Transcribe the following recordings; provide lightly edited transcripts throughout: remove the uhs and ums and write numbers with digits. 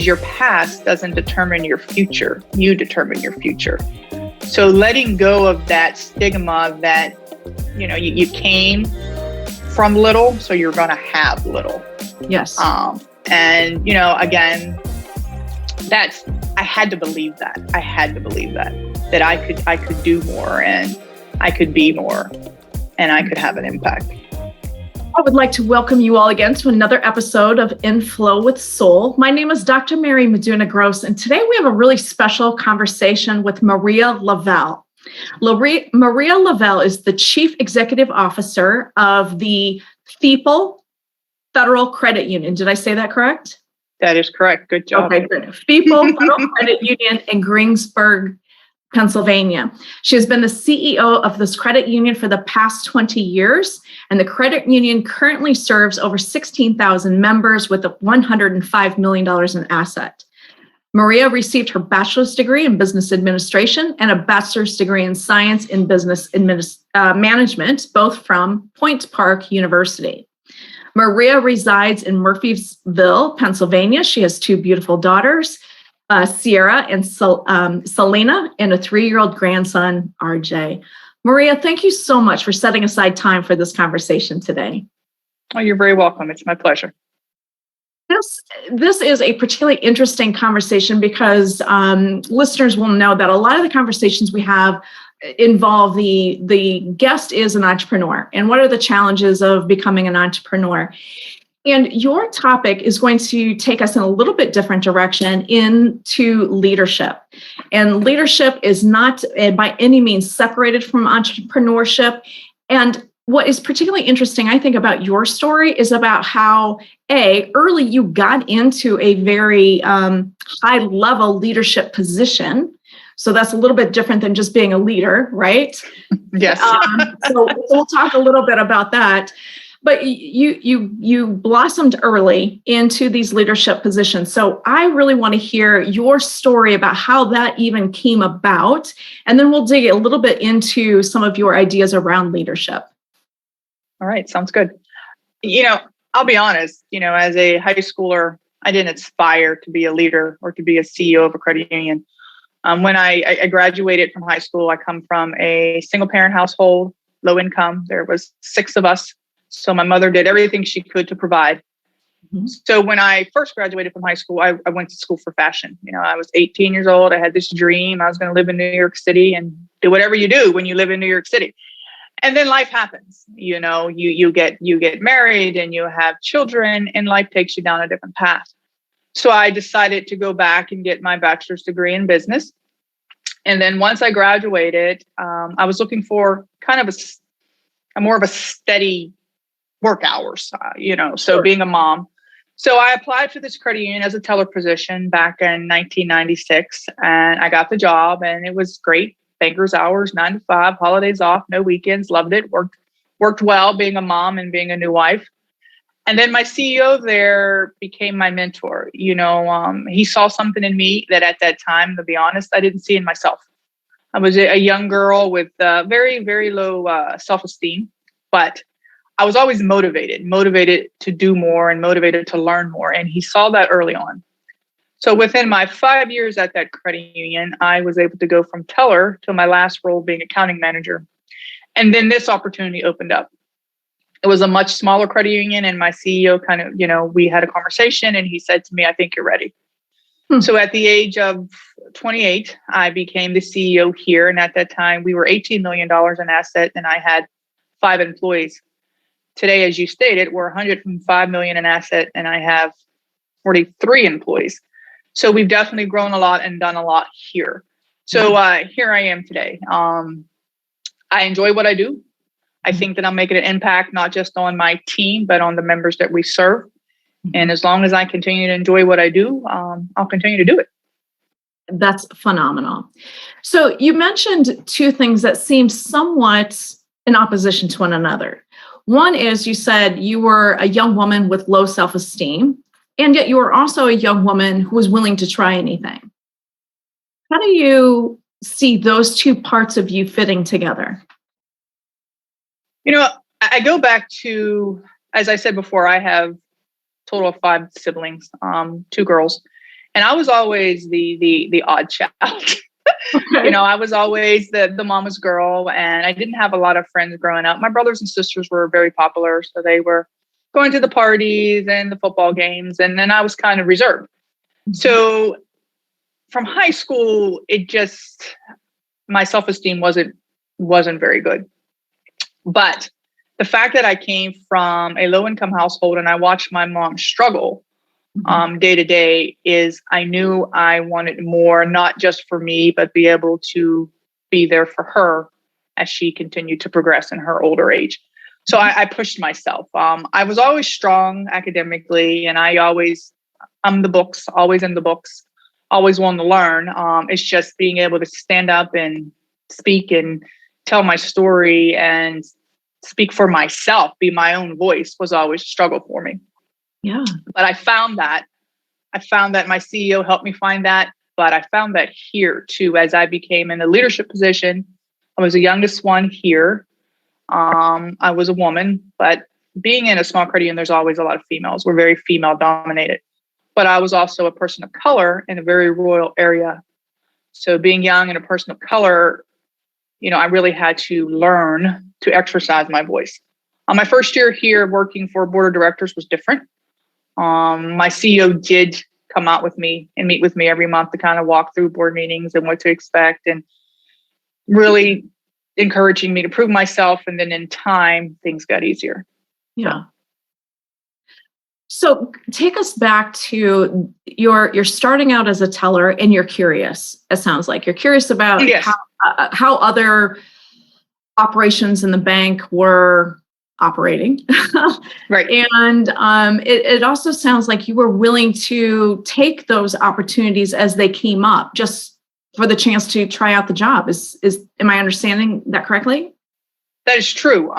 your past doesn't determine your future. You determine your future. So letting go of that stigma that, you came from little, so you're going to have little. Yes. And, again, I had to believe that. That I could do more, and I could be more, and I could have an impact. I would like to welcome you all again to another episode of In Flow with Soul. My name is Dr. Mary Meduna-Gross, and today we have a really special conversation with Maria LaVelle. Maria LaVelle is the Chief Executive Officer of the FEPL Federal Credit Union. Did I say that correct? That is correct. Good job. Okay, good. FEPL Federal Credit Union in Greensburg, Pennsylvania. She has been the CEO of this credit union for the past 20 years, and the credit union currently serves over 16,000 members with $105 million in asset. Maria received her bachelor's degree in business administration and a bachelor's degree in science in business management, both from Point Park University. Maria resides in Murphysville, Pennsylvania. She has two beautiful daughters, Sierra and Selena, and a 3-year-old grandson, RJ. Maria, thank you so much for setting aside time for this conversation today. Oh, you're very welcome. It's my pleasure. This is a particularly interesting conversation because listeners will know that a lot of the conversations we have involve the guest is an entrepreneur, and what are the challenges of becoming an entrepreneur. And your topic is going to take us in a little bit different direction into leadership. And leadership is not by any means separated from entrepreneurship. And what is particularly interesting, I think, about your story is about how, early you got into a very high-level leadership position. So that's a little bit different than just being a leader, right? Yes. So we'll talk a little bit about that. But you blossomed early into these leadership positions. So I really want to hear your story about how that even came about. And then we'll dig a little bit into some of your ideas around leadership. All right. Sounds good. I'll be honest, as a high schooler, I didn't aspire to be a leader or to be a CEO of a credit union. When I graduated from high school, I come from a single parent household, low income. There was 6 of us. So my mother did everything she could to provide. Mm-hmm. So when I first graduated from high school, I went to school for fashion. I was 18 years old. I had this dream. I was going to live in New York City and do whatever you do when you live in New York City. And then life happens. You get married and you have children, and life takes you down a different path. So I decided to go back and get my bachelor's degree in business. And then once I graduated, I was looking for kind of a more of a steady work hours, so being a mom. So I applied for this credit union as a teller position back in 1996, and I got the job, and it was great. Banker's hours, 9 to 5, holidays off, no weekends, loved it, worked well being a mom and being a new wife. And then my CEO there became my mentor. He saw something in me that at that time, to be honest, I didn't see in myself. I was a young girl with very, very low self-esteem, but I was always motivated to do more and motivated to learn more. And he saw that early on. So within my 5 years at that credit union, I was able to go from teller to my last role being accounting manager. And then this opportunity opened up. It was a much smaller credit union, and my CEO kind of, we had a conversation, and he said to me, I think you're ready. So at the age of 28, I became the CEO here. And at that time, we were $18 million in asset, and I had 5 employees. Today, as you stated, we're $105 million in asset, and I have 43 employees. So we've definitely grown a lot and done a lot here. So here I am today. I enjoy what I do. I think that I'm making an impact, not just on my team, but on the members that we serve. And as long as I continue to enjoy what I do, I'll continue to do it. That's phenomenal. So you mentioned 2 things that seem somewhat in opposition to one another. One is you said you were a young woman with low self-esteem, and yet you were also a young woman who was willing to try anything. How do you see those 2 parts of you fitting together? I go back to, as I said before, I have a total of 5 siblings, 2 girls. And I was always the odd child. Okay. I was always the mama's girl, and I didn't have a lot of friends growing up. My brothers and sisters were very popular, so they were going to the parties and the football games, and then I was kind of reserved. So from high school, my self-esteem wasn't very good. But the fact that I came from a low-income household and I watched my mom struggle day to day, is I knew I wanted more, not just for me, but be able to be there for her as she continued to progress in her older age. So I pushed myself. I was always strong academically, and I'm the books, always in the books, always wanting to learn. It's just being able to stand up and speak and tell my story and speak for myself, be my own voice, was always a struggle for me. Yeah. But I found that my CEO helped me find that. But I found that here too, as I became in a leadership position. I was the youngest one here. I was a woman, but being in a small credit union, there's always a lot of females. We're very female dominated. But I was also a person of color in a very rural area. So being young and a person of color, I really had to learn to exercise my voice. My first year here working for board of directors was different. My CEO did come out with me and meet with me every month to kind of walk through board meetings and what to expect, and really encouraging me to prove myself. And then in time, things got easier. Yeah. So take us back to you're starting out as a teller, and you're curious. It sounds like you're curious about Yes. how other operations in the bank were operating. Right. And it also sounds like you were willing to take those opportunities as they came up, just for the chance to try out the job. Am I understanding that correctly? That is true.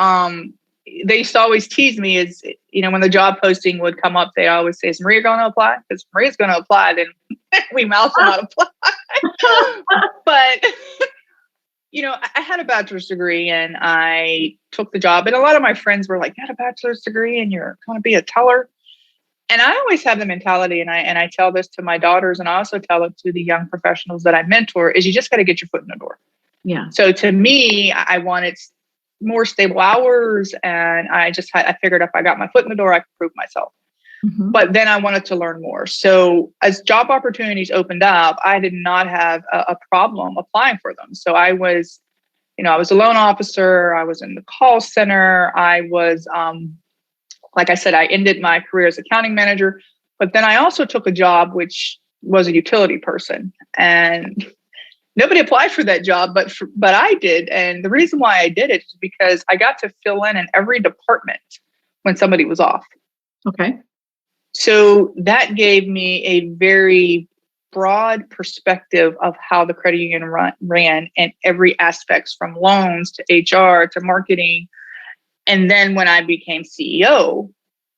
They used to always tease me when the job posting would come up, they always say, "Is Maria going to apply?" Because Maria's going to apply, then we mouth them out apply. But I had a bachelor's degree and I took the job, and a lot of my friends were like, "You had a bachelor's degree and you're going to be a teller." And I always have the mentality, and I tell this to my daughters, and I also tell it to the young professionals that I mentor, is you just got to get your foot in the door. Yeah. So to me, I wanted more stable hours, and I figured if I got my foot in the door, I could prove myself. Mm-hmm. But then I wanted to learn more. So as job opportunities opened up, I did not have a problem applying for them. So I was a loan officer. I was in the call center. I was, like I said, I ended my career as accounting manager, but then I also took a job which was a utility person, and nobody applied for that job, but I did. And the reason why I did it is because I got to fill in every department when somebody was off. Okay. So that gave me a very broad perspective of how the credit union ran in every aspects, from loans to HR to marketing. And then when I became CEO,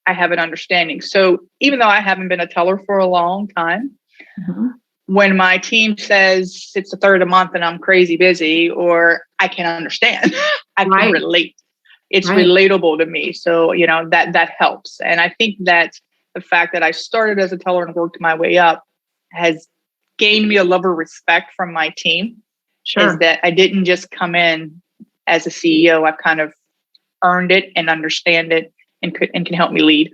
I have an understanding. So even though I haven't been a teller for a long time, Mm-hmm. when my team says it's the third of the month and I'm crazy busy, or I can understand, I can relate. It's relatable to me. So, that helps. And I think that the fact that I started as a teller and worked my way up has gained me a level of respect from my team. Sure. Is that I didn't just come in as a CEO. I've kind of earned it and understand it and can help me lead.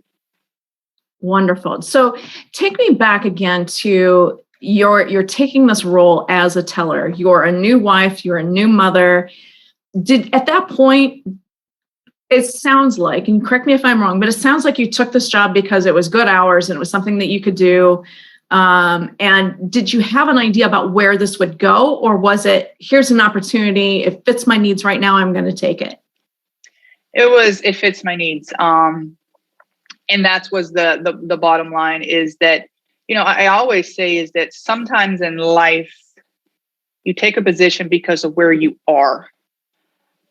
Wonderful. So take me back again to you're taking this role as a teller. You're a new wife, you're a new mother. At that point, it sounds like, and correct me if I'm wrong, but it sounds like you took this job because it was good hours and it was something that you could do. And did you have an idea about where this would go, or was it, here's an opportunity, it fits my needs right now, I'm going to take it? It fits my needs. And that was the bottom line, is that, I always say is that sometimes in life, you take a position because of where you are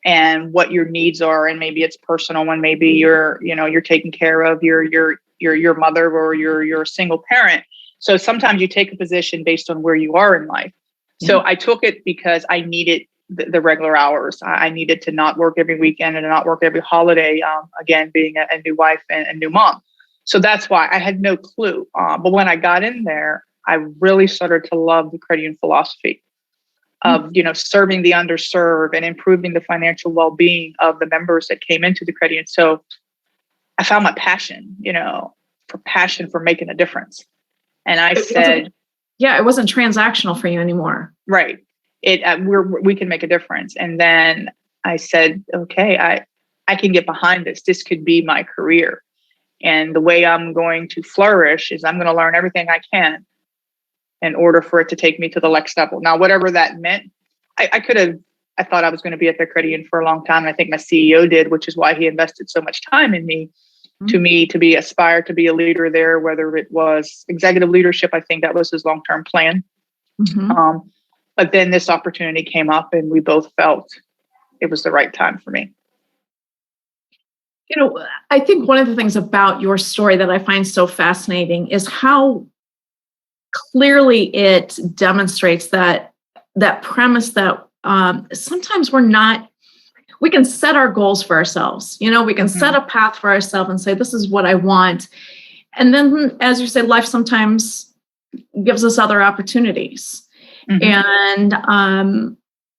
and what your needs are. And maybe it's personal, and maybe you're taking care of your mother, or you're a single parent. So sometimes you take a position based on where you are in life. Yeah. So I took it because I needed the regular hours. I needed to not work every weekend and not work every holiday. Again, being a new wife and a new mom. So that's why I had no clue. But when I got in there, I really started to love the credit union philosophy of, serving the underserved and improving the financial well-being of the members that came into the credit union. So I found my passion, for making a difference. And I said, it wasn't transactional for you anymore. Right. We can make a difference. And then I said, okay, I can get behind this. This could be my career. And the way I'm going to flourish is I'm going to learn everything I can in order for it to take me to the next level. Now, whatever that meant, I thought I was going to be at the credit union for a long time. And I think my CEO did, which is why he invested so much time in me, to aspire to be a leader there, whether it was executive leadership. I think that was his long-term plan. But then this opportunity came up and we both felt it was the right time for me. I think one of the things about your story that I find so fascinating is how clearly it demonstrates that premise that sometimes we can set our goals for ourselves. We can set a path for ourselves and say, this is what I want. And then, as you say, life sometimes gives us other opportunities. And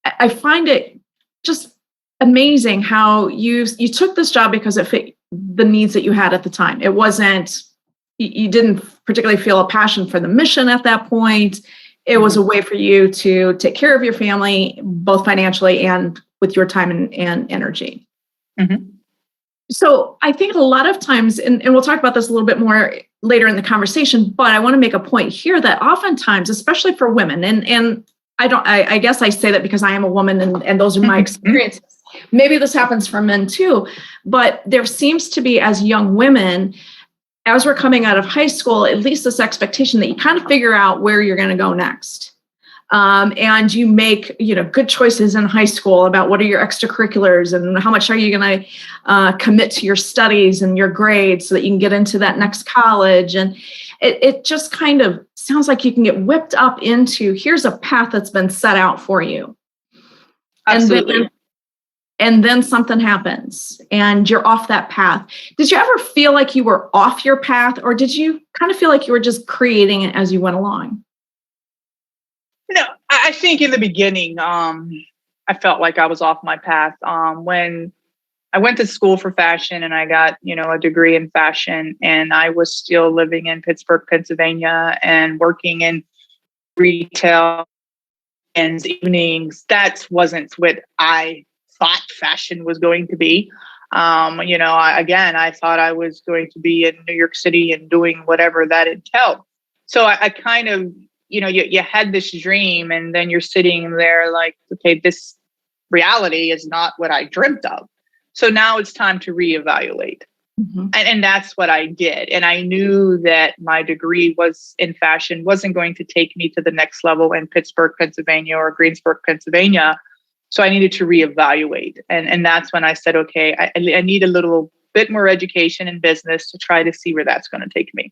I find it just amazing how you took this job because it fit the needs that you had at the time. It wasn't, you didn't particularly feel a passion for the mission at that point. It was a way for you to take care of your family, both financially and with your time and energy. So I think a lot of times, and we'll talk about this a little bit more later in the conversation, but I want to make a point here that oftentimes, especially for women, and I guess I say that because I am a woman and those are my experiences. Maybe this happens for men too, but there seems to be, as young women, as we're coming out of high school, at least this expectation that you kind of figure out where you're going to go next. And you make, good choices in high school about what are your extracurriculars and how much are you going to commit to your studies and your grades so that you can get into that next college. And it just kind of sounds like you can get whipped up into, here's a path that's been set out for you. Absolutely. And then something happens and you're off that path. Did you ever feel like you were off your path, or did you kind of feel like you were just creating it as you went along? I think in the beginning, I felt like I was off my path. When I went to school for fashion and I got, a degree in fashion, and I was still living in Pittsburgh, Pennsylvania, and working in retail and evenings, that wasn't what I thought fashion was going to be. I thought I was going to be in New York City and doing whatever that entailed. So I kind of, you had this dream, and then you're sitting there like, okay, this reality is not what I dreamt of. So now it's time to reevaluate. And that's what I did. And I knew that my degree was in fashion wasn't going to take me to the next level in Pittsburgh, Pennsylvania or Greensburg, Pennsylvania. So I needed to reevaluate. And that's when I said, okay, I need a little bit more education in business to try to see where that's going to take me.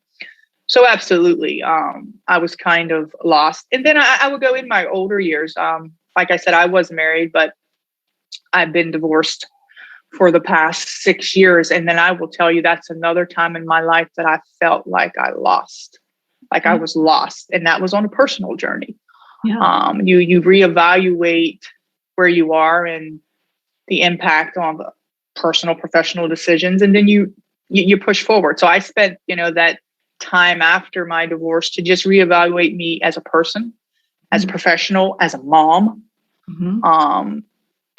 So absolutely, I was kind of lost. And then I would go in my older years. Like I said, I was married, but I've been divorced for the past 6 years. And then I will tell you, that's another time in my life that I felt like I lost, I was lost. And that was on a personal journey. Yeah. You reevaluate where you are and the impact on the personal, professional decisions. And then you push forward. So I spent, that time after my divorce to just reevaluate me as a person, as a professional, as a mom.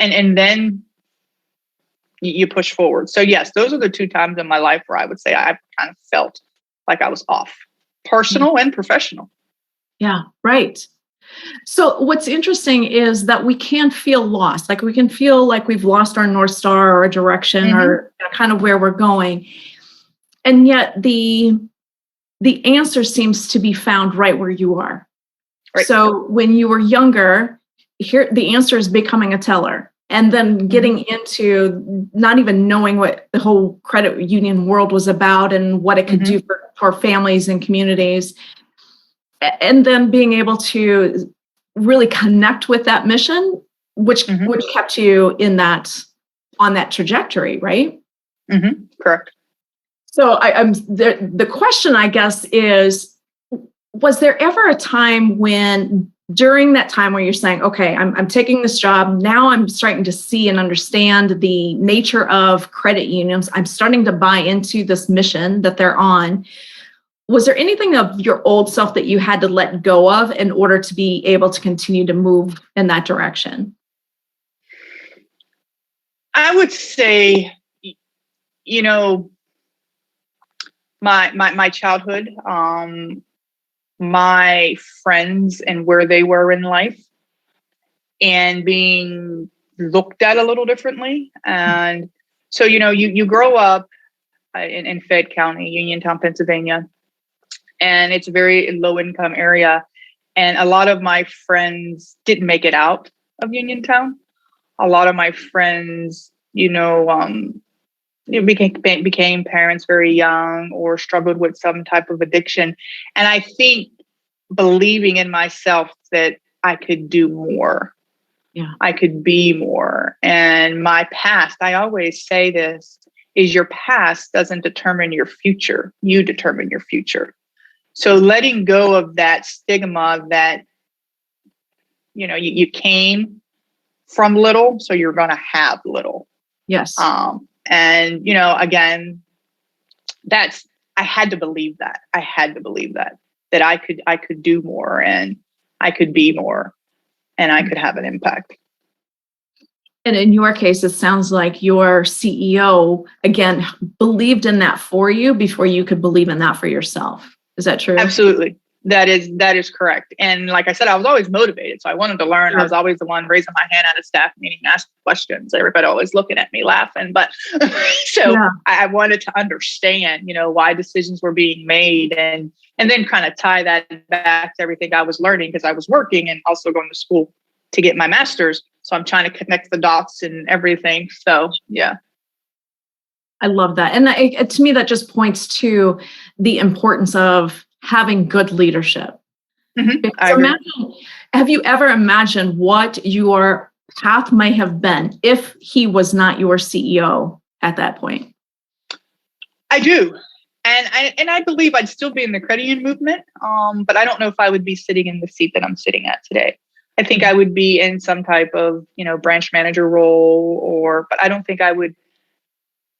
And then you push forward. So yes, those are the two times in my life where I would say I kind of felt like I was off, personal and professional. Yeah, right. So what's interesting is that we can feel lost. Like we can feel like we've lost our North Star or a direction or kind of where we're going. And yet the answer seems to be found right where you are. Right. So when you were younger, here the answer is becoming a teller. And then getting into not even knowing what the whole credit union world was about and what it could do for families and communities. And then being able to really connect with that mission, which kept you on that trajectory, right? Correct. So the question, I guess, is was there ever a time when during that time where you're saying, okay, I'm taking this job, now I'm starting to see and understand the nature of credit unions, I'm starting to buy into this mission that they're on. Was there anything of your old self that you had to let go of in order to be able to continue to move in that direction? I would say, you know, my childhood, my friends and where they were in life, and being looked at a little differently. And so, you grow up in Fayette County, Uniontown, Pennsylvania, and it's a very low income area. And a lot of my friends didn't make it out of Uniontown. A lot of my friends, became parents very young or struggled with some type of addiction. And I think believing in myself that I could do more. Yeah. I could be more. And my past, I always say this, is your past doesn't determine your future. You determine your future. So letting go of that stigma that, you came from little, so you're going to have little. Yes. And, again, I had to believe that. I had to believe that I could do more, and I could be more, and I could have an impact. And in your case, it sounds like your CEO, again, believed in that for you before you could believe in that for yourself. Is that true? Absolutely. That is correct. And like I said, I was always motivated. So I wanted to learn. Sure. I was always the one raising my hand at a staff meeting, asking questions. Everybody always looking at me laughing. But so yeah. I wanted to understand, why decisions were being made, and then kind of tie that back to everything I was learning, because I was working and also going to school to get my master's. So I'm trying to connect the dots and everything. So, yeah. I love that. And to me, that just points to the importance of having good leadership. Mm-hmm. Have you ever imagined what your path might have been if he was not your CEO at that point? I do. And I believe I'd still be in the credit union movement. But I don't know if I would be sitting in the seat that I'm sitting at today. I think I would be in some type of, branch manager role, but I don't think I would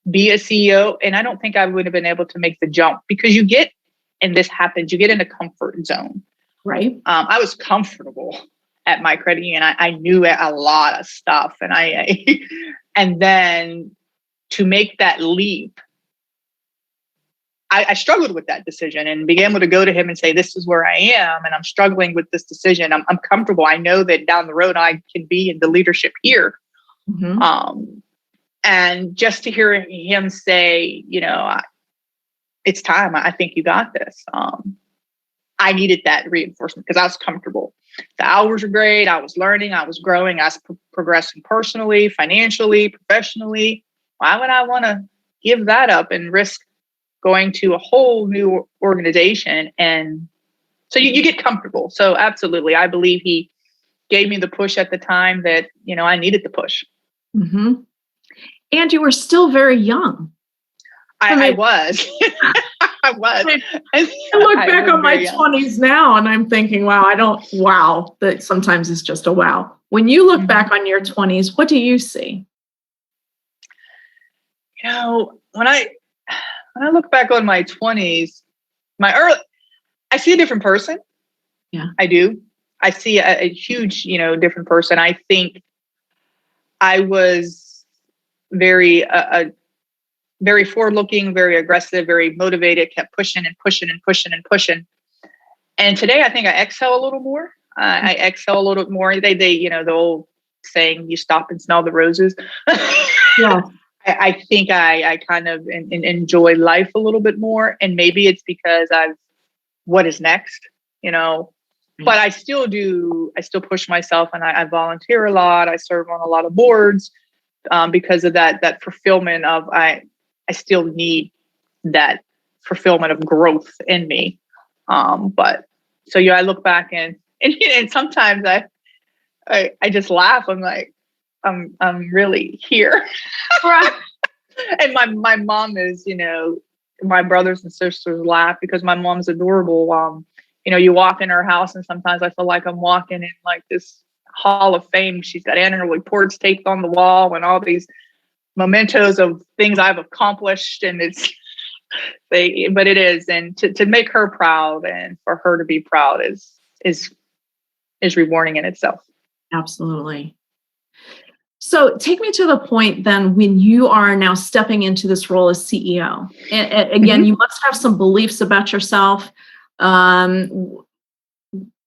be a CEO. And I don't think I would have been able to make the jump, because you get in a comfort zone. Right. I was comfortable at my credit union. I knew a lot of stuff, and and then to make that leap, I struggled with that decision, and being able to go to him and say, this is where I am, and I'm struggling with this decision. I'm comfortable. I know that down the road I can be in the leadership here. Mm-hmm. And just to hear him say, it's time. I think you got this. I needed that reinforcement because I was comfortable. The hours were great. I was learning. I was growing. I was progressing personally, financially, professionally. Why would I want to give that up and risk going to a whole new organization? And so you get comfortable. So absolutely, I believe he gave me the push at the time that, I needed the push. Mm-hmm. And you were still very young. I was. I was. I look back on my 20s now and I'm thinking, wow, that sometimes it's just a wow. When you look back on your 20s, what do you see? When I look back on my 20s, I see a different person. Yeah, I do. I see a huge, different person. I think I was very forward-looking, very aggressive, very motivated, kept pushing and pushing and pushing and pushing. And today, I think I exhale a little more. I exhale a little bit more. They, the old saying, you stop and smell the roses. Yeah. I think I kind of enjoy life a little bit more. And maybe it's because what is next, but I still push myself, and I volunteer a lot. I serve on a lot of boards because of that fulfillment of, I still need that fulfillment of growth in me. But so, I look back and sometimes I just laugh. I'm like, I'm really here. And my mom is, my brothers and sisters laugh because my mom's adorable. you walk in her house and sometimes I feel like I'm walking in like this hall of fame. She's got annual reports taped on the wall and all these mementos of things I've accomplished. And but it is, and to make her proud and for her to be proud is rewarding in itself. Absolutely. So take me to the point then when you are now stepping into this role as CEO. And again, you must have some beliefs about yourself.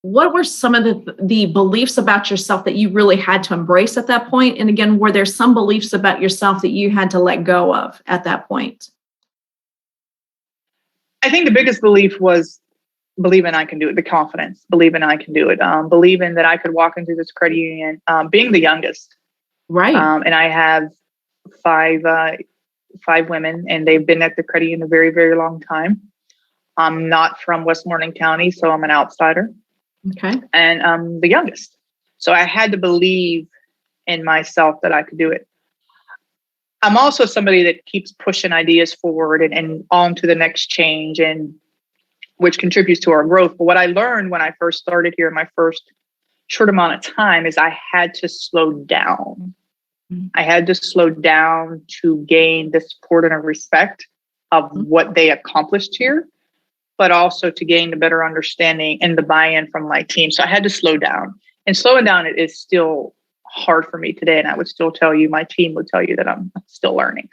What were some of the beliefs about yourself that you really had to embrace at that point? And again, were there some beliefs about yourself that you had to let go of at that point? I think the biggest belief was believing I can do it, the confidence, believing I can do it, believing that I could walk into this credit union, being the youngest. Right. And I have five women, and they've been at the credit union a very, very long time. I'm not from Westmoreland County, so I'm an outsider. Okay. And I'm the youngest. So I had to believe in myself that I could do it. I'm also somebody that keeps pushing ideas forward and on to the next change, and which contributes to our growth. But what I learned when I first started here in my first short amount of time is I had to slow down. I had to slow down to gain the support and a respect of what they accomplished here, but also to gain the better understanding and the buy-in from my team. So I had to slow down. And slowing down it is still hard for me today. And I would still tell you, my team would tell you that I'm still learning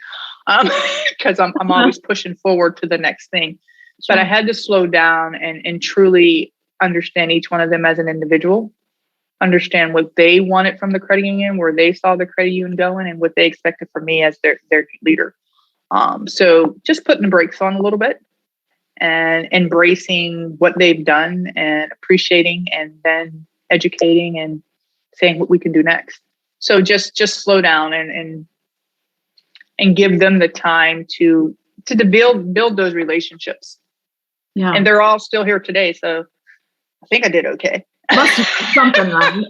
because I'm always pushing forward to the next thing. Sure. But I had to slow down and truly understand each one of them as an individual, understand what they wanted from the credit union, where they saw the credit union going, and what they expected from me as their leader. So just putting the brakes on a little bit and embracing what they've done and appreciating, and then educating and saying what we can do next. So just slow down and give them the time to build those relationships. Yeah. And they're all still here today. So I think I did okay. Must have been something, right?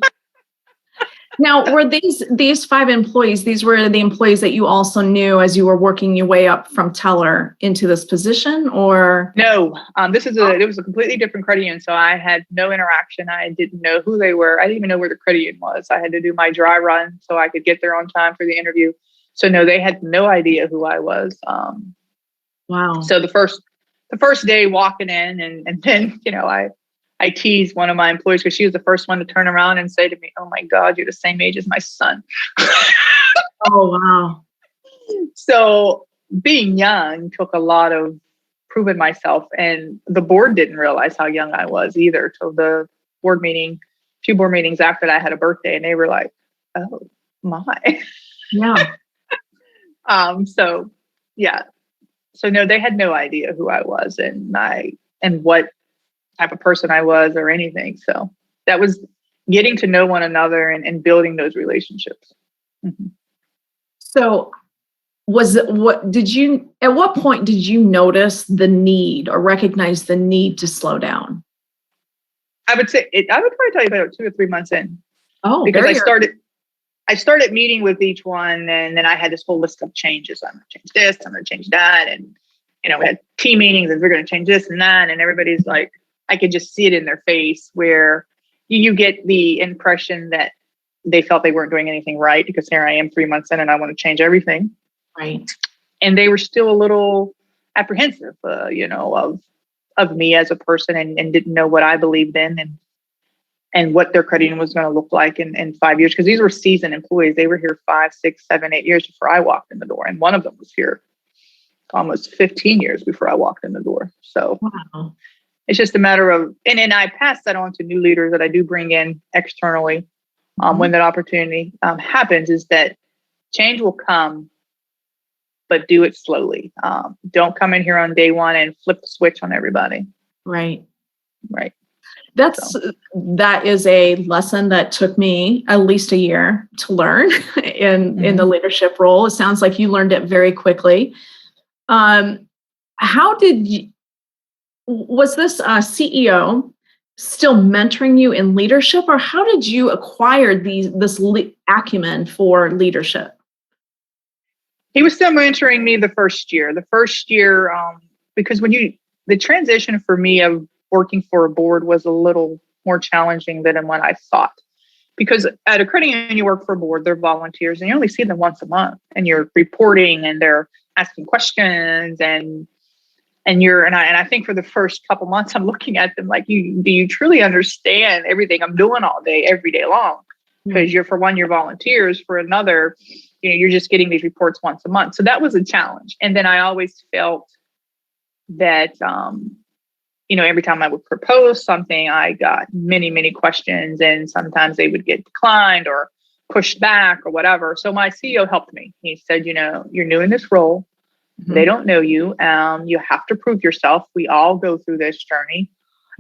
Now, were these 5 employees, these were the employees that you also knew as you were working your way up from teller into this position, or? No, it was a completely different credit union. So I had no interaction. I didn't know who they were. I didn't even know where the credit union was. I had to do my dry run so I could get there on time for the interview. So no, they had no idea who I was. Wow. So the first day walking in, and then, I teased one of my employees because she was the first one to turn around and say to me, "Oh my God, you're the same age as my son." Oh, wow. So being young took a lot of proving myself, and the board didn't realize how young I was either till the board meeting, 2 board meetings after that I had a birthday, and they were like, "Oh my." Yeah. So yeah. So no, they had no idea who I was and what type of person I was or anything. So that was getting to know one another and building those relationships. Mm-hmm. So at what point did you notice the need or recognize the need to slow down? I would probably tell you about 2 or 3 months in. Oh, because I started meeting with each one, and then I had this whole list of changes. I'm going to change this, I'm going to change that. And, we had team meetings and we're going to change this and that. And everybody's like, I could just see it in their face where you get the impression that they felt they weren't doing anything right, because here I am 3 months in and I want to change everything. Right. And they were still a little apprehensive, of me as a person, and didn't know what I believed in and what their credit union was going to look like in 5 years. Because these were seasoned employees. They were here 5, 6, 7, 8 years before I walked in the door. And one of them was here almost 15 years before I walked in the door. So wow. It's just a matter of, and then I pass that on to new leaders that I do bring in externally when that opportunity happens, is that change will come, but do it slowly. Don't come in here on day one and flip the switch on everybody. Right. Right. That is a lesson that took me at least a year to learn in the leadership role. It sounds like you learned it very quickly. Was this CEO still mentoring you in leadership, or how did you acquire this acumen for leadership? He was still mentoring me the first year. Because the transition for me of working for a board was a little more challenging than what I thought. Because at a credit union, you work for a board, they're volunteers, and you only see them once a month, and you're reporting and they're asking questions and I think for the first couple months I'm looking at them like, do you truly understand everything I'm doing all day, every day long? Because you're volunteers, for another, you're just getting these reports once a month. So that was a challenge. And then I always felt that every time I would propose something, I got many, many questions, and sometimes they would get declined or pushed back or whatever. So my CEO helped me. He said, you're new in this role. Mm-hmm. They don't know you. You have to prove yourself. We all go through this journey.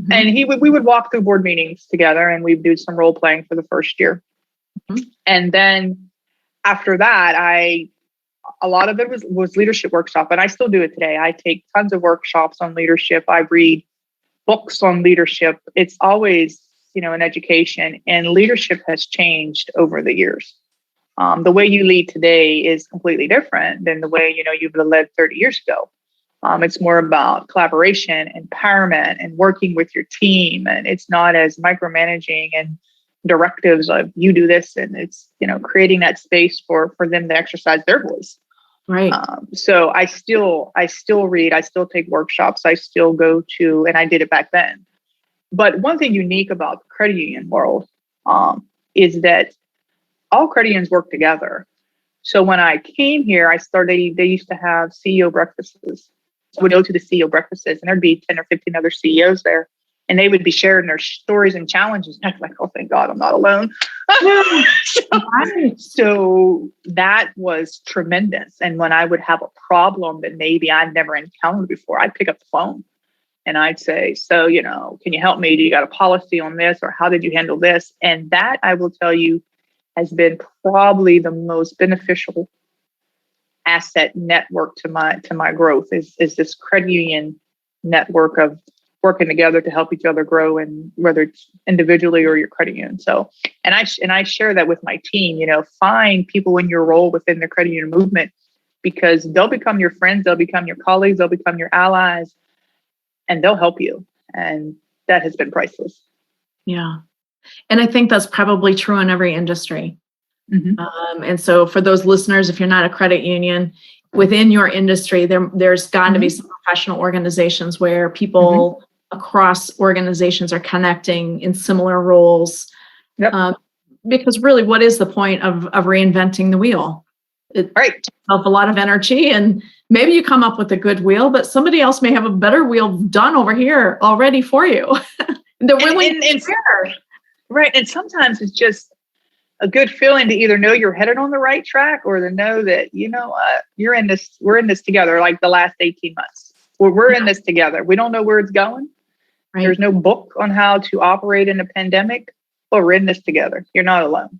Mm-hmm. And we would walk through board meetings together, and we'd do some role playing for the first year. Mm-hmm. And then after that, a lot of it was leadership workshop, and I still do it today. I take tons of workshops on leadership. I read books on leadership. It's always, an education, and leadership has changed over the years. The way you lead today is completely different than the way, you've led 30 years ago. It's more about collaboration, empowerment, and working with your team. And it's not as micromanaging and directives of you do this. And it's, creating that space for them to exercise their voice. Right. So I still read, I still take workshops, I still go to, and I did it back then. But one thing unique about the credit union world is that all credit unions work together. So when I came here, they used to have CEO breakfasts. So we'd go to the CEO breakfasts, and there'd be 10 or 15 other CEOs there, and they would be sharing their stories and challenges. And I was like, oh, thank God I'm not alone. So that was tremendous. And when I would have a problem that maybe I'd never encountered before, I'd pick up the phone and I'd say, so, can you help me? Do you got a policy on this, or how did you handle this? And that, I will tell you, has been probably the most beneficial asset network to my growth is this credit union network of working together to help each other grow, and whether it's individually or your credit union. So, and I share that with my team, find people in your role within the credit union movement, because they'll become your friends, they'll become your colleagues, they'll become your allies, and they'll help you. And that has been priceless. Yeah. And I think that's probably true in every industry. Mm-hmm. And so for those listeners, if you're not a credit union, within your industry, there's got to mm-hmm. be some professional organizations where people mm-hmm. across organizations are connecting in similar roles. Yep. Because really, what is the point of reinventing the wheel? It takes a lot of energy, and maybe you come up with a good wheel, but somebody else may have a better wheel done over here already for you. They're willing to share. Right. And sometimes it's just a good feeling to either know you're headed on the right track, or to know that, we're in this together. Like the last 18 months, we're in this together. We don't know where it's going. Right. There's no book on how to operate in a pandemic, but we're in this together. You're not alone.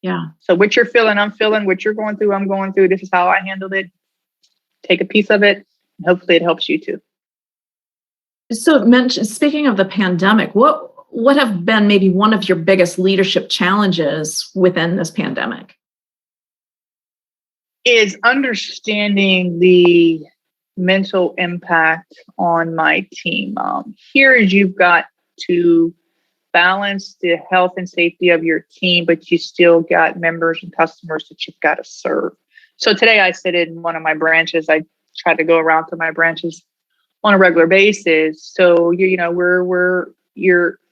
Yeah. So what you're feeling, I'm feeling. What you're going through, I'm going through. This is how I handled it. Take a piece of it, and hopefully it helps you too. So, speaking of the pandemic, what have been maybe one of your biggest leadership challenges within this pandemic? Is understanding the mental impact on my team. Here is you've got to balance the health and safety of your team, but you still got members and customers that you've got to serve. So today I sit in one of my branches. I try to go around to my branches on a regular basis. So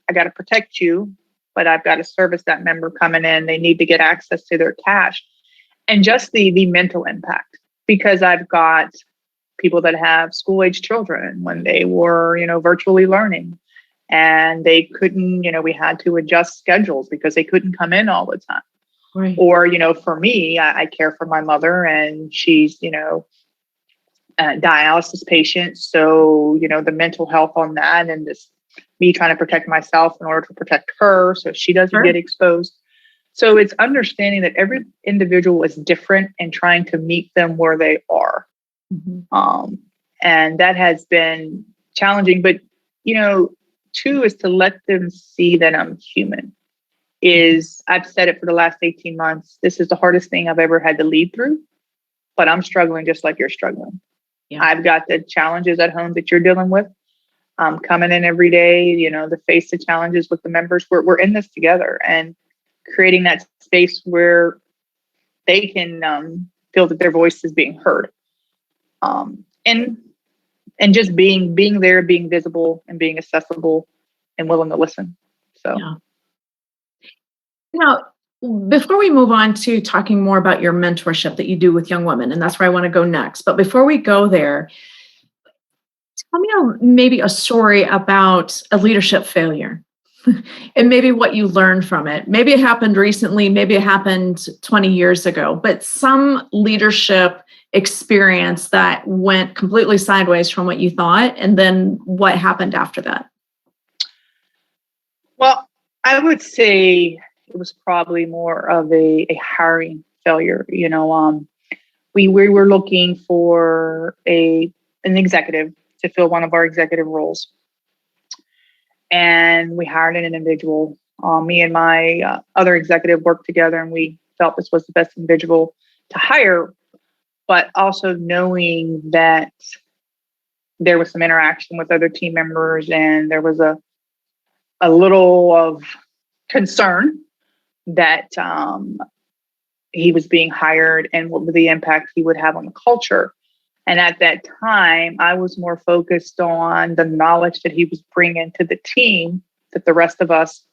I got to protect you, but I've got to service that member coming in. They need to get access to their cash, and just the mental impact, because I've got people that have school-age children when they were, virtually learning, and they couldn't, we had to adjust schedules because they couldn't come in all the time. Right. Or, for me, I care for my mother, and she's, a dialysis patient. So, the mental health on that, and this me trying to protect myself in order to protect her so she doesn't get exposed. So it's understanding that every individual is different and trying to meet them where they are. Mm-hmm. And that has been challenging. But, two is to let them see that I'm human. I've said it for the last 18 months. This is the hardest thing I've ever had to lead through, but I'm struggling just like you're struggling. Yeah. I've got the challenges at home that you're dealing with. coming in every day, to face the challenges with the members. We're in this together, and creating that space where they can feel that their voice is being heard. And just being there, being visible, and being accessible and willing to listen. So, yeah. Now, before we move on to talking more about your mentorship that you do with young women, and that's where I want to go next. But before we go there, tell me maybe a story about a leadership failure and maybe what you learned from it. Maybe it happened recently, maybe it happened 20 years ago, but some leadership experience that went completely sideways from what you thought, and then what happened after that? Well, I would say it was probably more of a hiring failure. We were looking for an executive to fill one of our executive roles, and we hired an individual. Me and my other executive worked together, and we felt this was the best individual to hire, but also knowing that there was some interaction with other team members, and there was a little of concern that he was being hired and what the impact he would have on the culture. And at that time, I was more focused on the knowledge that he was bringing to the team that the rest of us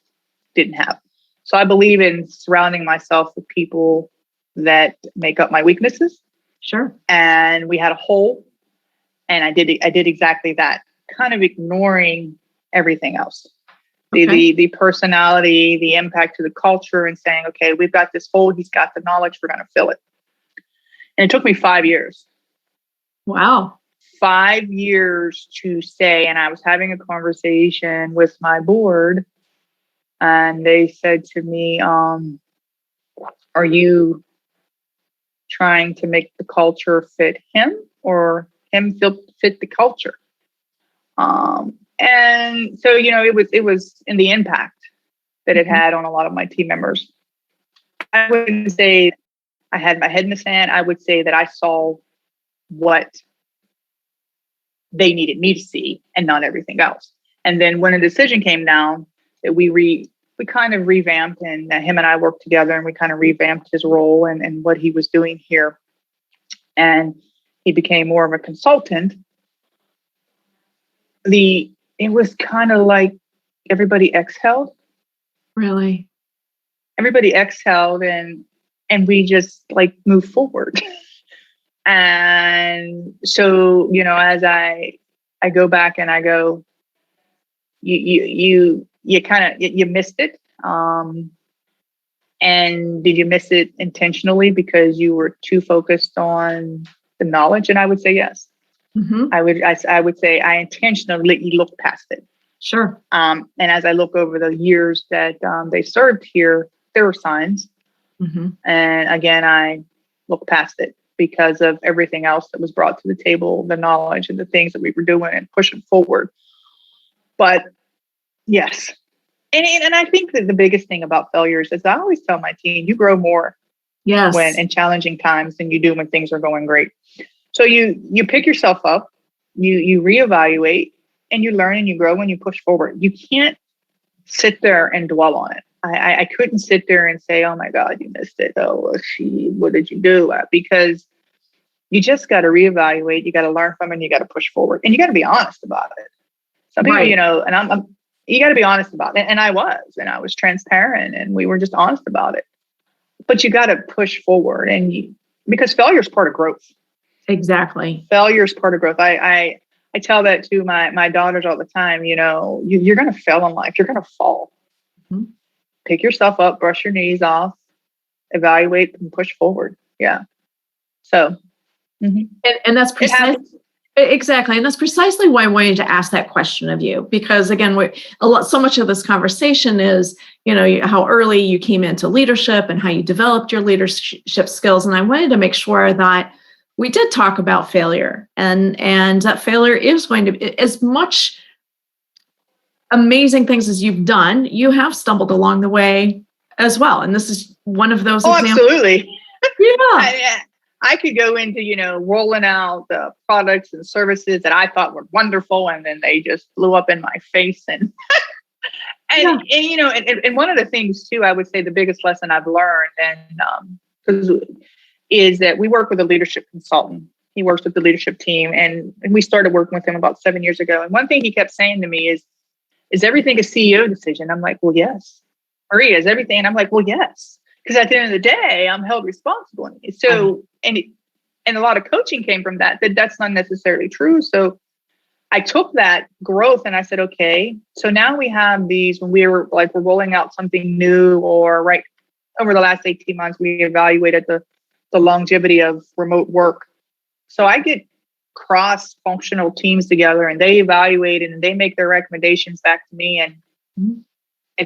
didn't have. So I believe in surrounding myself with people that make up my weaknesses. Sure. And we had a hole, and I did exactly that, kind of ignoring everything else. The personality, the impact to the culture, and saying, okay, we've got this hole, he's got the knowledge, we're going to fill it. And it took me 5 years. Wow. 5 years to say, and I was having a conversation with my board, and they said to me, are you trying to make the culture fit him, or him fit the culture? And so, it was in the impact that it had on a lot of my team members. I wouldn't say I had my head in the sand. I would say that I saw what they needed me to see and not everything else. And then when a decision came down, that we kind of revamped, and him and I worked together, and we kind of revamped his role and what he was doing here. And he became more of a consultant. It was kind of like everybody exhaled. Really? Everybody exhaled, and we just moved forward. And so, as I go back and I go, you missed it. And did you miss it intentionally because you were too focused on the knowledge? And I would say yes. Mm-hmm. I would say I intentionally looked past it. Sure. And as I look over the years that they served here, there were signs. Mm-hmm. And again, I looked past it because of everything else that was brought to the table, the knowledge and the things that we were doing and pushing forward. But yes. And I think that the biggest thing about failures is I always tell my team, you grow more when in challenging times than you do when things are going great. So you pick yourself up, you reevaluate, and you learn and you grow and you push forward. You can't sit there and dwell on it. I couldn't sit there and say, oh my God, you missed it. Oh, what did you do? Because you just got to reevaluate. You got to learn from it, and you got to push forward, and you got to be honest about it. Some people, and you got to be honest about it. And I was transparent, and we were just honest about it. But you got to push forward, because failure is part of growth. Exactly. Failure is part of growth. I tell that to my daughters all the time. You're going to fail in life. You're going to fall. Mm-hmm. Pick yourself up, brush your knees off, evaluate, and push forward. Yeah. So. Mm-hmm. And that's precisely. Exactly. And that's precisely why I wanted to ask that question of you, because again, so much of this conversation is, how early you came into leadership and how you developed your leadership skills. And I wanted to make sure that we did talk about failure, and that failure is going to be as much amazing things as you've done. You have stumbled along the way as well. And this is one of those examples. Absolutely. Yeah. I could go into, rolling out the products and services that I thought were wonderful, and then they just blew up in my face. And one of the things too, I would say the biggest lesson I've learned, is that we work with a leadership consultant. He works with the leadership team, and we started working with him about 7 years ago. And one thing he kept saying to me is everything a CEO decision? I'm like, well, yes. Maria, is everything? And I'm like, well, yes. Because at the end of the day, I'm held responsible. So, and a lot of coaching came from that's not necessarily true. So I took that growth and I said, okay, so now we have these, when we're rolling out something new, or right over the last 18 months, we evaluated the longevity of remote work. So I get cross-functional teams together, and they evaluate it, and they make their recommendations back to me. And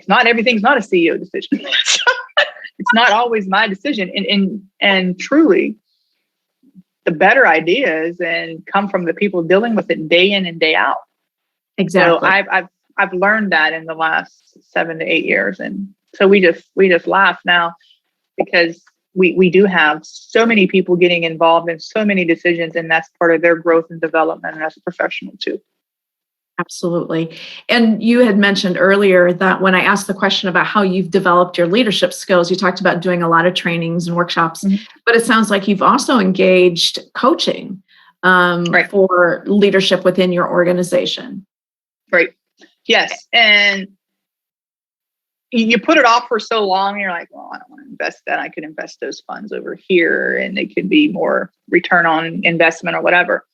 everything's not a CEO decision. It's not always my decision. And truly, the better ideas and come from the people dealing with it day in and day out. Exactly. So I've learned that in the last 7 to 8 years. And so we just laugh now, because we do have so many people getting involved in so many decisions, and that's part of their growth and development as a professional too. Absolutely. And you had mentioned earlier that when I asked the question about how you've developed your leadership skills, you talked about doing a lot of trainings and workshops, but it sounds like you've also engaged coaching right. for leadership within your organization. Right. Yes. And you put it off for so long, you're like, well, I don't want to invest that. I could invest those funds over here, and it could be more return on investment or whatever.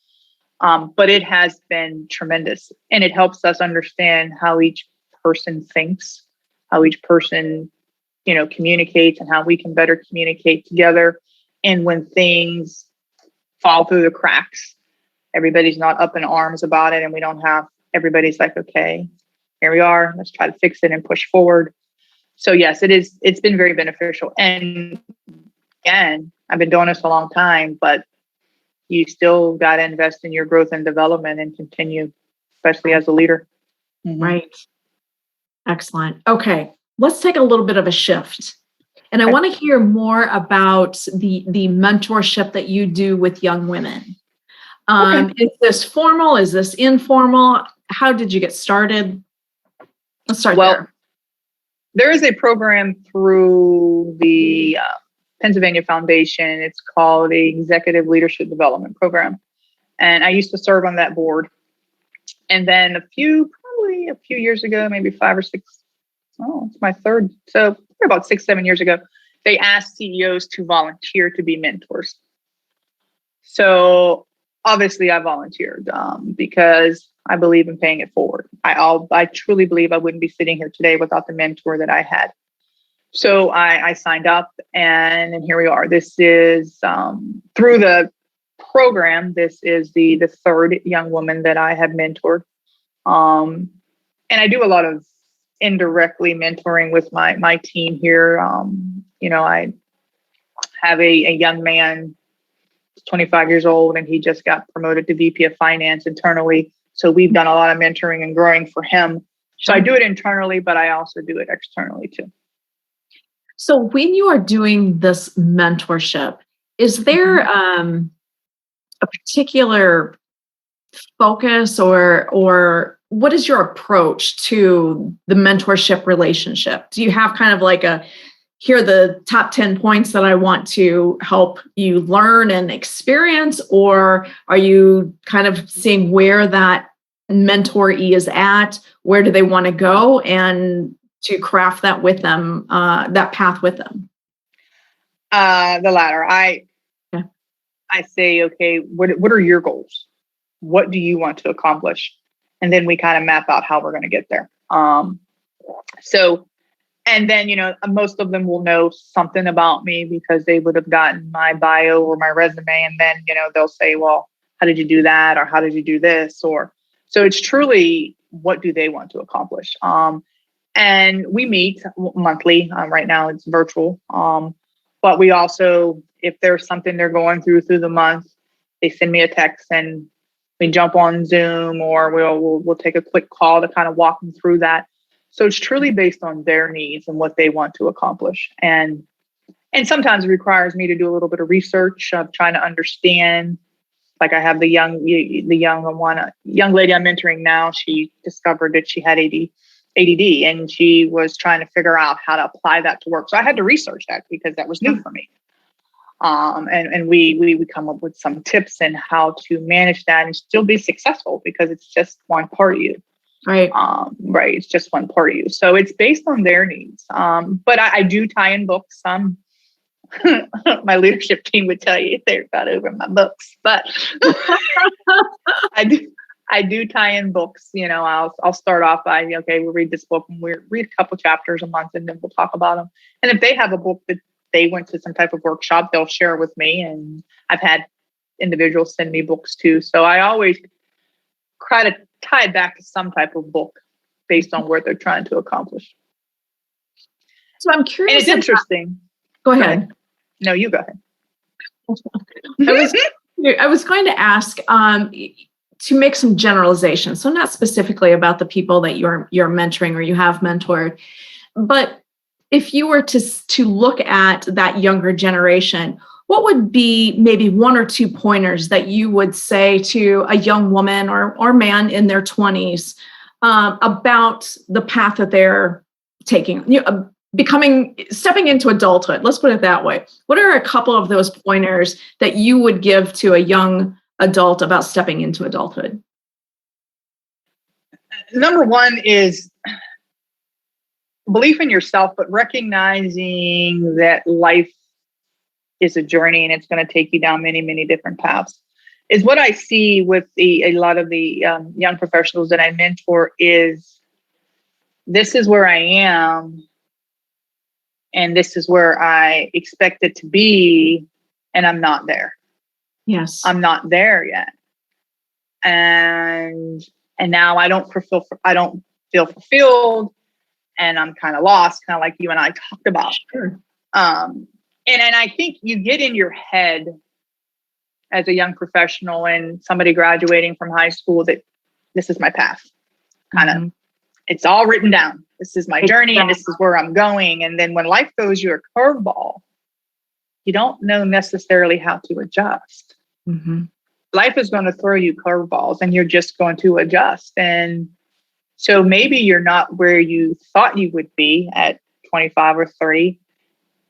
But it has been tremendous, and it helps us understand how each person thinks, how each person, communicates, and how we can better communicate together. And when things fall through the cracks, everybody's not up in arms about it, and we don't have everybody's like, okay, here we are, let's try to fix it and push forward. So yes, it's been very beneficial. And again, I've been doing this a long time, but you still got to invest in your growth and development and continue, especially as a leader. Right. Excellent. Okay. Let's take a little bit of a shift. And I want to hear more about the mentorship that you do with young women. Is this formal? Is this informal? How did you get started? Let's start there. There is a program through the Pennsylvania Foundation. It's called the Executive Leadership Development Program. And I used to serve on that board. And then probably a few years ago, maybe 5 or 6, it's my third. So about 6, 7 years ago, they asked CEOs to volunteer to be mentors. So obviously I volunteered because I believe in paying it forward. I truly believe I wouldn't be sitting here today without the mentor that I had. So I signed up, and here we are. This is through the program. This is the third young woman that I have mentored. And I do a lot of indirectly mentoring with my team here. I have a young man, 25 years old, and he just got promoted to VP of Finance internally. So we've done a lot of mentoring and growing for him. So I do it internally, but I also do it externally too. So when you are doing this mentorship, is there a particular focus or what is your approach to the mentorship relationship? Do you have kind of like here are the top 10 points that I want to help you learn and experience, or are you kind of seeing where that mentoree is at, where do they want to go, and to craft that with them, that path with them? The latter. I say, okay, what are your goals? What do you want to accomplish? And then we kind of map out how we're going to get there. And then, most of them will know something about me because they would have gotten my bio or my resume. And then, they'll say, well, how did you do that? Or how did you do this? So it's truly, what do they want to accomplish? And we meet monthly. Right now it's virtual. But we also, if there's something they're going through the month, they send me a text and we jump on Zoom, or we'll take a quick call to kind of walk them through that. So it's truly based on their needs and what they want to accomplish. And And sometimes it requires me to do a little bit of research of trying to understand. Like I have the young lady I'm mentoring now. She discovered that she had ADD, and she was trying to figure out how to apply that to work. So I had to research that because that was new for me. And we come up with some tips and how to manage that and still be successful, because it's just one part of you. Right. Right. It's just one part of you. So it's based on their needs. But I do tie in books. My leadership team would tell you they're about over my books, but I do tie in books. I'll start off by, okay, we'll read this book and we'll read a couple chapters a month, and then we'll talk about them. And if they have a book that they went to some type of workshop, they'll share with me. And I've had individuals send me books too. So I always try to tie it back to some type of book based on what they're trying to accomplish. So I'm curious. And it's interesting. Go ahead. No, you go ahead. I was going to ask to make some generalizations. So not specifically about the people that you're mentoring or you have mentored, but if you were to look at that younger generation, what would be maybe one or two pointers that you would say to a young woman or man in their 20s about the path that they're taking? Stepping into adulthood, let's put it that way. What are a couple of those pointers that you would give to a young adult about stepping into adulthood? Number one is belief in yourself, but recognizing that life is a journey and it's going to take you down many, many different paths. Is what I see with a lot of the young professionals that I mentor is, this is where I am, and this is where I expect it to be, and I'm not there. Yes. I'm not there yet. And now I don't feel fulfilled, and I'm kind of lost, kind of like you and I talked about. Sure. And I think you get in your head as a young professional and somebody graduating from high school that this is my path. Kind of, it's all written down. This is my journey and this is where I'm going. And then when life throws you a curveball, you don't know necessarily how to adjust. Mm-hmm. Life is going to throw you curveballs and you're just going to adjust. And so maybe you're not where you thought you would be at 25 or 30,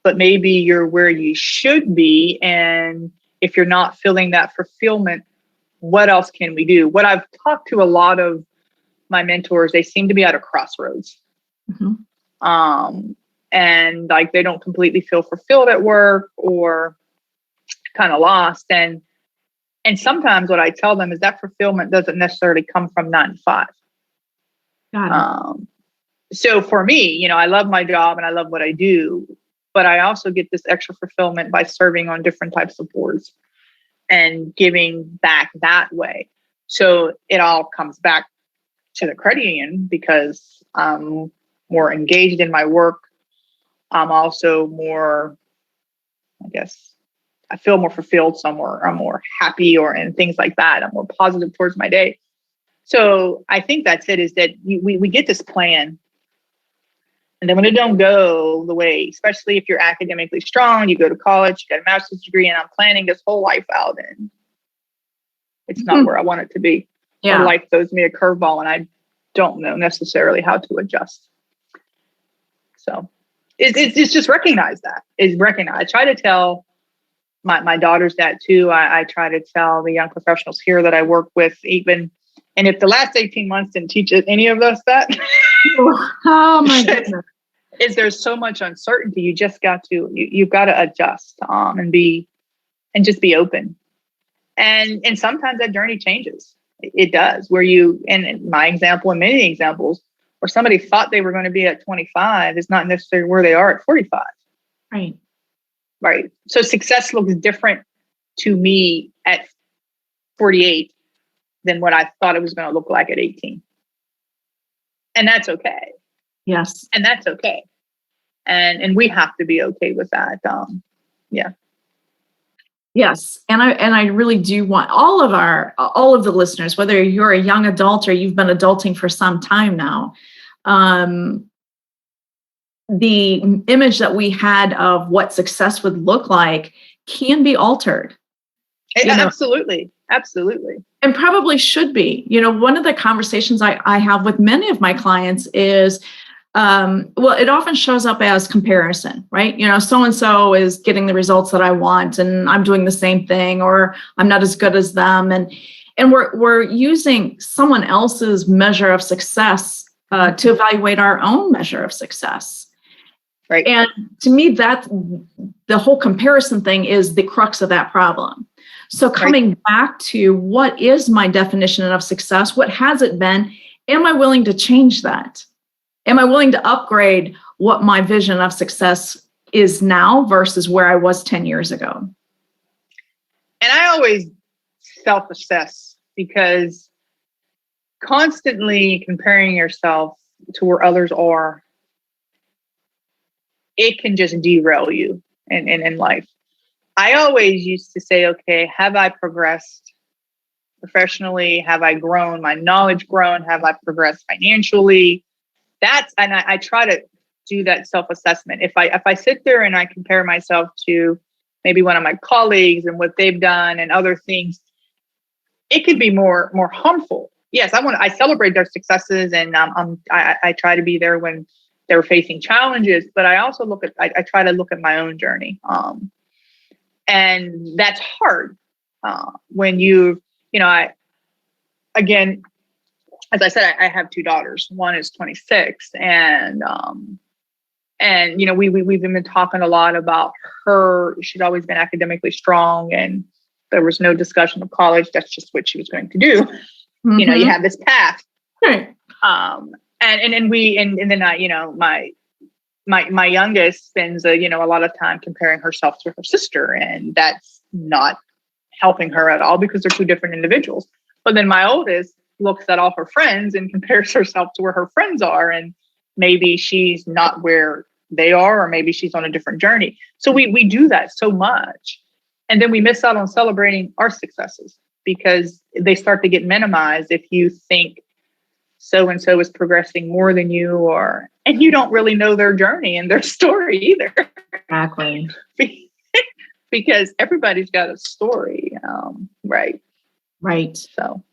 but maybe you're where you should be. And if you're not feeling that fulfillment, what else can we do? What I've talked to a lot of my mentors, they seem to be at a crossroads. Mm-hmm. And like they don't completely feel fulfilled at work or kind of lost. And sometimes what I tell them is that fulfillment doesn't necessarily come from 9 to 5. So for me, I love my job and I love what I do, but I also get this extra fulfillment by serving on different types of boards and giving back that way. So it all comes back to the credit union because I'm more engaged in my work. I'm also more, I guess, I feel more fulfilled somewhere. I'm more happy and things like that. I'm more positive towards my day. So I think that's it, is that we get this plan. And then when it don't go the way, especially if you're academically strong, you go to college, you got a master's degree, and I'm planning this whole life out, and it's not where I want it to be. Yeah. Or life throws me a curveball and I don't know necessarily how to adjust. So it's just recognize that. I try to tell my daughters that too. I try to tell the young professionals here that I work with, even, and if the last 18 months didn't teach any of us that, oh my goodness. Is there's so much uncertainty. You just you've got to adjust and just be open. And sometimes that journey changes. It does, where and in my example and many examples, where somebody thought they were going to be at 25 is not necessarily where they are at 45. Right. Right. So success looks different to me at 48 than what I thought it was going to look like at 18. And that's okay. Yes. And that's okay. And we have to be okay with that. Yeah. Yes. And I really do want all of the listeners, whether you're a young adult or you've been adulting for some time now, the image that we had of what success would look like can be altered. Absolutely. Absolutely. And probably should be. One of the conversations I have with many of my clients is, it often shows up as comparison, right? So-and-so is getting the results that I want and I'm doing the same thing, or I'm not as good as them. And we're using someone else's measure of success to evaluate our own measure of success. Right. And to me, that the whole comparison thing is the crux of that problem. So coming back to what is my definition of success? What has it been? Am I willing to change that? Am I willing to upgrade what my vision of success is now versus where I was 10 years ago? And I always self-assess, because constantly comparing yourself to where others are, it can just derail you in life. I always used to say, okay, have I progressed professionally? Have I grown? My knowledge grown? Have I progressed financially? I try to do that self-assessment. If I sit there and I compare myself to maybe one of my colleagues and what they've done and other things, it could be more harmful. Yes, I celebrate their successes, and I try to be there when they're facing challenges. But I also I try to look at my own journey. And that's hard when again, as I said, I have two daughters. One is 26, and we've been talking a lot about her. She'd always been academically strong, and there was no discussion of college. That's just what she was going to do. Mm-hmm. You have this path, right? My youngest spends a lot of time comparing herself to her sister, and that's not helping her at all because they're two different individuals. But then my oldest looks at all her friends and compares herself to where her friends are, and maybe she's not where they are, or maybe she's on a different journey. So we do that so much, and then we miss out on celebrating our successes because they start to get minimized if you think so-and-so is progressing more than you are, and you don't really know their journey and their story either. Exactly. Because everybody's got a story, right? Right. So,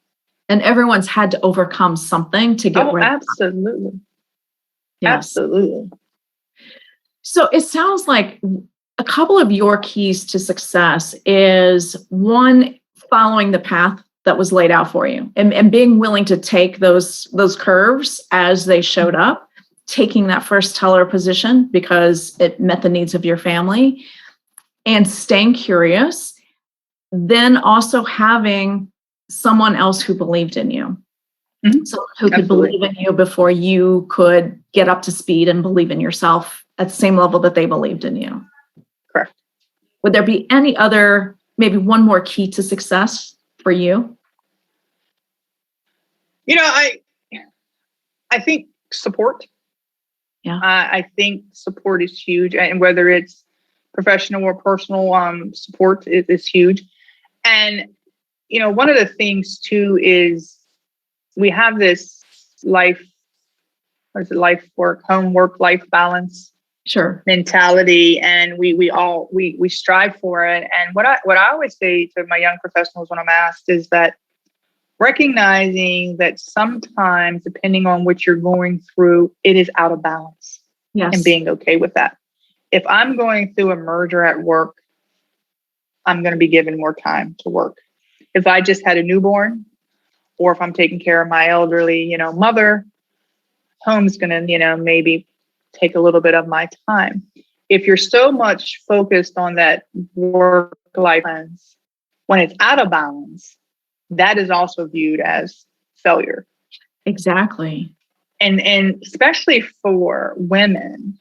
and everyone's had to overcome something to get where. Absolutely. Yes. Absolutely. So it sounds like a couple of your keys to success is, one, following the path that was laid out for you, and being willing to take those curves as they showed up, taking that first teller position because it met the needs of your family, and staying curious, then also having someone else who believed in you. Mm-hmm. Someone who could believe in you before you could get up to speed and believe in yourself at the same level that they believed in you. Correct. Would there be any other, maybe one more key to success for you? I think support. Yeah. I think support is huge, and whether it's professional or personal support is huge. And one of the things too is we have this life work life balance mentality, and we strive for it. And what I always say to my young professionals when I'm asked is that recognizing that sometimes, depending on what you're going through, it is out of balance. Yes. And being okay with that. If I'm going through a merger at work, I'm going to be given more time to work. If I just had a newborn, or if I'm taking care of my elderly, mother, home's going to, maybe take a little bit of my time. If you're so much focused on that work-life balance, when it's out of balance, that is also viewed as failure. Exactly. And especially for women,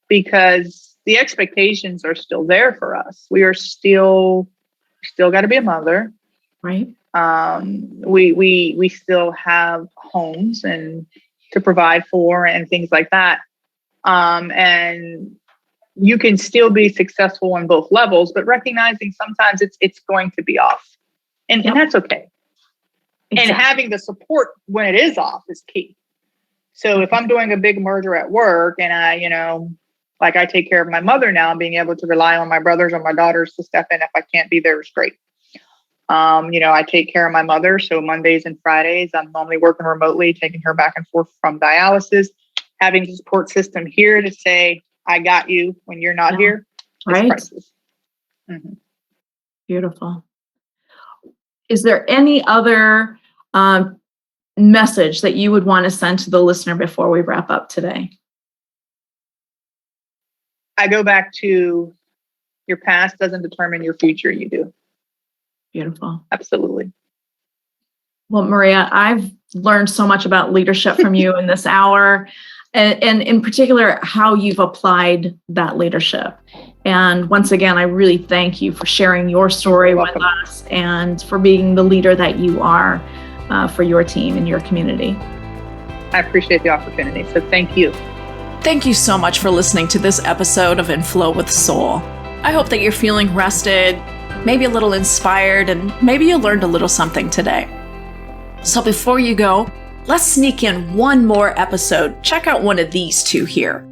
because the expectations are still there for us. We are still got to be a mother. Right. We still have homes and to provide for and things like that. And you can still be successful on both levels, but recognizing sometimes it's going to be off. And that's okay. Exactly. And having the support when it is off is key. So if I'm doing a big merger at work and I take care of my mother now, being able to rely on my brothers or my daughters to step in if I can't be there is great. I take care of my mother. So Mondays and Fridays, I'm normally working remotely, taking her back and forth from dialysis, having a support system here to say, I got you when you're not here. Right. Priceless. Mm-hmm. Beautiful. Is there any other message that you would want to send to the listener before we wrap up today? I go back to your past doesn't determine your future. You do. Beautiful. Absolutely. Well, Maria, I've learned so much about leadership from you in this hour, and in particular, how you've applied that leadership. And once again, I really thank you for sharing your story with us and for being the leader that you are for your team and your community. I appreciate the opportunity. So thank you. Thank you so much for listening to this episode of In Flow with Soul. I hope that you're feeling rested, maybe a little inspired, and maybe you learned a little something today. So before you go, let's sneak in one more episode. Check out one of these two here.